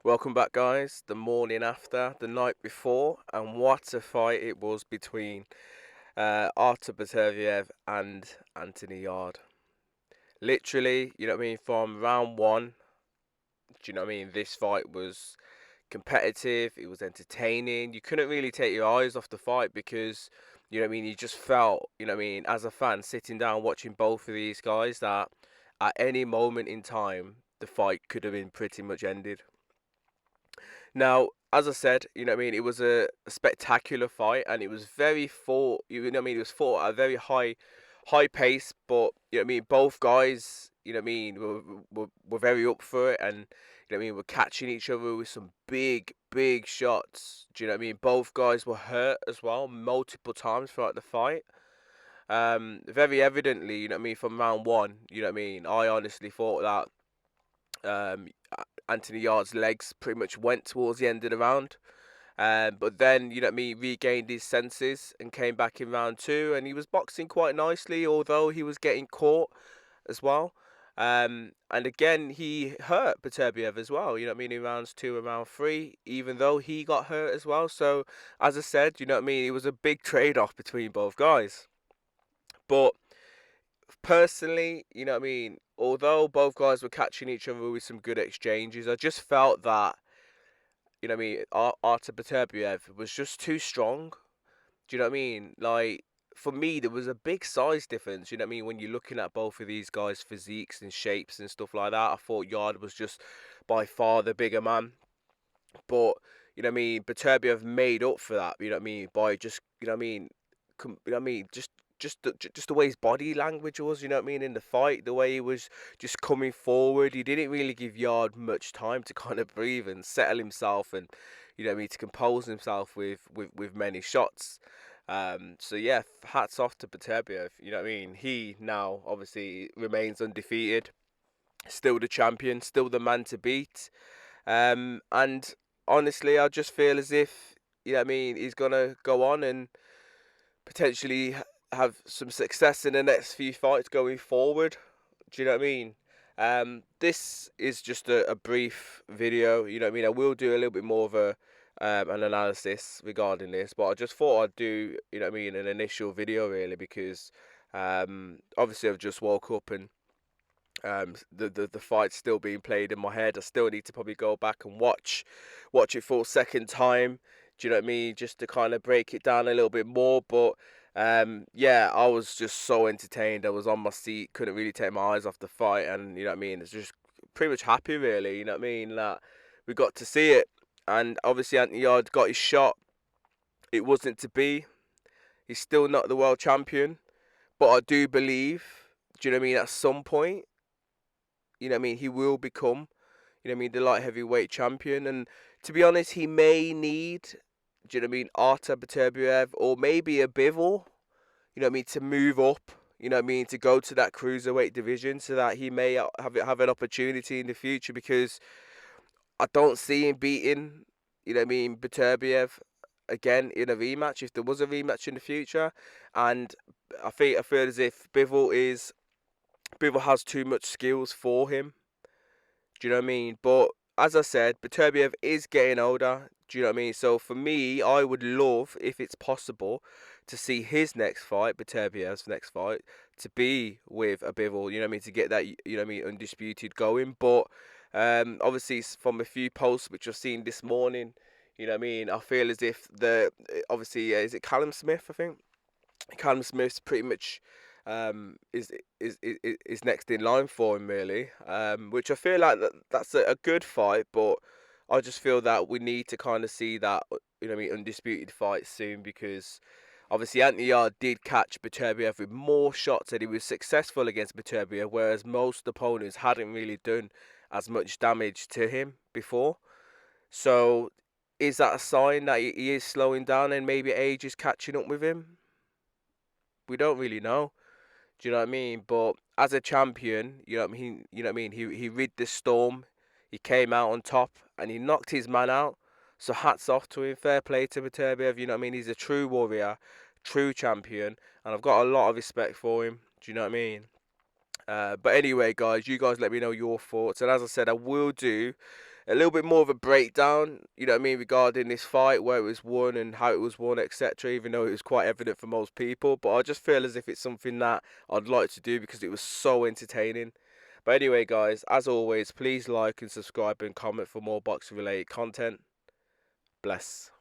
Welcome back, guys. The morning after, the night before, and what a fight it was between Artur Beterbiev and Anthony Yarde. Literally, you know what I mean, from round one, do you know what I mean? This fight was competitive, it was entertaining. You couldn't really take your eyes off the fight because, you know what I mean, you just felt, you know what I mean, as a fan sitting down watching both of these guys that at any moment in time, the fight could have been pretty much ended. Now, as I said, you know what I mean, it was a spectacular fight and it was very fought, you know what I mean, it was fought at a very high pace, but you know what I mean, both guys, you know what I mean, were very up for it and you know what I mean, were catching each other with some big shots. Do you know what I mean? Both guys were hurt as well multiple times throughout the fight. Very evidently, you know what I mean, from round one, you know what I mean, I honestly thought that Anthony Yarde's legs pretty much went towards the end of the round. But then, you know what I mean, regained his senses and came back in round two, and he was boxing quite nicely, although he was getting caught as well. And again, he hurt Beterbiev as well, you know what I mean, in rounds two and round three, even though he got hurt as well. So, as I said, you know what I mean, it was a big trade off between both guys. But personally, you know what I mean, although both guys were catching each other with some good exchanges, I just felt that, you know what I mean, Artur Beterbiev was just too strong. Do you know what I mean? Like, for me, there was a big size difference. You know what I mean? When you're looking at both of these guys' physiques and shapes and stuff like that, I thought Yard was just by far the bigger man. But, you know what I mean? Beterbiev made up for that, you know what I mean? By just, you know what I mean? You know what I mean? Just the way his body language was, you know what I mean, in the fight, the way he was just coming forward. He didn't really give Yard much time to kind of breathe and settle himself and, you know what I mean, to compose himself with many shots. So yeah, hats off to Beterbiev. You know what I mean? He now obviously remains undefeated, still the champion, still the man to beat. And honestly, I just feel as if, you know what I mean, he's gonna go on and potentially have some success in the next few fights going forward. Do you know what I mean? This is just a brief video. You know what I mean? I will do a little bit more of an analysis regarding this, but I just thought I'd do, you know what I mean, an initial video really because obviously I've just woke up and the fight's still being played in my head. I still need to probably go back and watch it for a second time. Do you know what I mean? Just to kind of break it down a little bit more. But yeah, I was just so entertained. I was on my seat, couldn't really take my eyes off the fight, and you know what I mean. It's just pretty much happy, really. You know what I mean? That we got to see it, and obviously Anthony Yarde got his shot. It wasn't to be. He's still not the world champion, but I do believe. Do you know what I mean? At some point, you know what I mean, he will become, you know what I mean, the light heavyweight champion. And to be honest, he may need, do you know what I mean, Artur Beterbiev or maybe a Bivol, you know what I mean, to move up, you know what I mean, to go to that cruiserweight division so that he may have an opportunity in the future because I don't see him beating, you know what I mean, Beterbiev again in a rematch if there was a rematch in the future. And I feel as if Bivol has too much skills for him. Do you know what I mean? But as I said, Beterbiev is getting older. Do you know what I mean? So for me, I would love, if it's possible, to see his next fight, Beterbiev's next fight, to be with a Bivol. You know what I mean? To get that, you know what I mean, undisputed going. But obviously, from a few posts which I've seen this morning, you know what I mean? I feel as if obviously, is it Callum Smith? I think Callum Smith's pretty much um, is, is next in line for him really, which I feel like that's a good fight, but I just feel that we need to kind of see that, you know what I mean, undisputed fight soon because obviously Anthony Yarde did catch Beterbiev with more shots and he was successful against Beterbiev, whereas most opponents hadn't really done as much damage to him before. So is that a sign that he is slowing down and maybe age is catching up with him? We don't really know. Do you know what I mean? But as a champion, you know what I mean. You know what I mean. He rid the storm. He came out on top and he knocked his man out. So hats off to him. Fair play to Beterbiev. You know what I mean. He's a true warrior, true champion, and I've got a lot of respect for him. Do you know what I mean? But anyway, guys, you guys let me know your thoughts. And as I said, I will do a little bit more of a breakdown, you know what I mean, regarding this fight, where it was won and how it was won, etc. Even though it was quite evident for most people, but I just feel as if it's something that I'd like to do because it was so entertaining. But anyway, guys, as always, please like and subscribe and comment for more boxing related content. Bless.